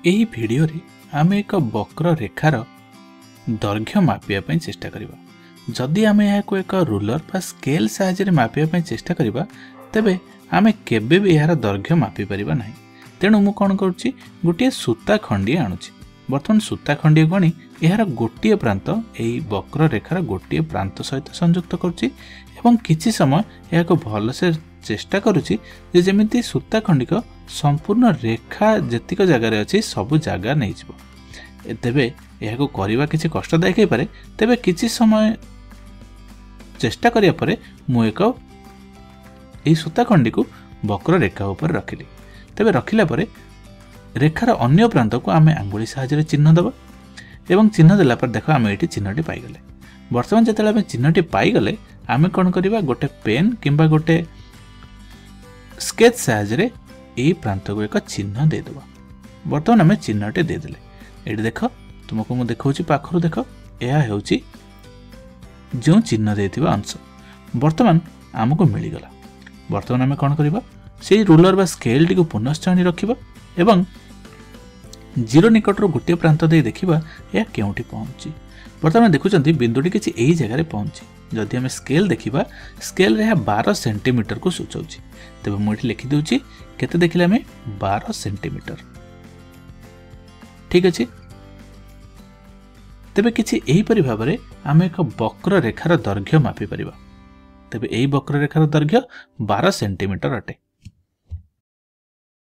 ଏହି ଭିडिଓରେ ଆମେ ଏକ ବକ୍ର ରେखार दैर्घ्य मापिया चेष्टा करिबा। जदि आमे याको एक रूलर बा स्केल साहाय्य मापिया चेष्टा करिबा तेबे आमे केबे भी यार दैर्घ्य मापि परिबा नाही। तेणु मु कोन करूची गोटे सूता खंडी आणुची। बर्तमान सूता खंडी गणी यार गोटे प्रांत एही वक्र रेखार गोटे प्रांत सहित संयुक्त करूची एवं किछि समय याको भलसे चेष्टा करूची जे जेमिति सूता खंडी को संपूर्ण रेखा जतिक जगह रे अछि सब जगह नै जिवो। तेबे याको करिबा किछि कष्टदायक हे पारे, तेबे किछि समय चेष्टा करिया परे मु एक एही सूता खंडी को वक्र रेखा ऊपर रखिली। तेबे रखिला परे रेखार अन्य प्रांत को आमे आंगुली साहाय्य चिन्ह दबा एवं चिन्ह देला पर देखो आमे एठी चिन्हटी पाई गले। वर्तमान जेतेला आमे चिन्हटी पाई गले आमे कोन करिबा गोटे पेन किंबा गोटे स्केच साहाय्य एही प्रांत को एक चिन्ह दे दबा। वर्तमान आमे चिन्हटी दे देले। एठी देखो तुमको मु देखौची पाखरु देखो एहा हेउची जो चिन्ह देथिबा अंश। वर्तमान हमको मिली गला। वर्तमान आमे कोन करिबा से रूलर बा स्केल टी को पुनश्चाणी रखिबा एवं जीरो निकट रो गोटे प्रांत दे देखिबा या केउठी पहुंची। वर्तमान देखुचंती बिंदुटी किछि एही जगह रे पहुंची। जदि हम स्केल देखिबा स्केल रे 12 सेंटीमीटर को सूचौची। तबे मु एठी लिखि देउची केते देखिले हमें 12 सेंटीमीटर। ठीक अछि। तबे किछि एही परि भाबरे हम एक वक्र रेखार दैर्घ्य मापि परिबा। तबे एही वक्र रेखार दैर्घ्य 12 सेंटीमीटर अटे।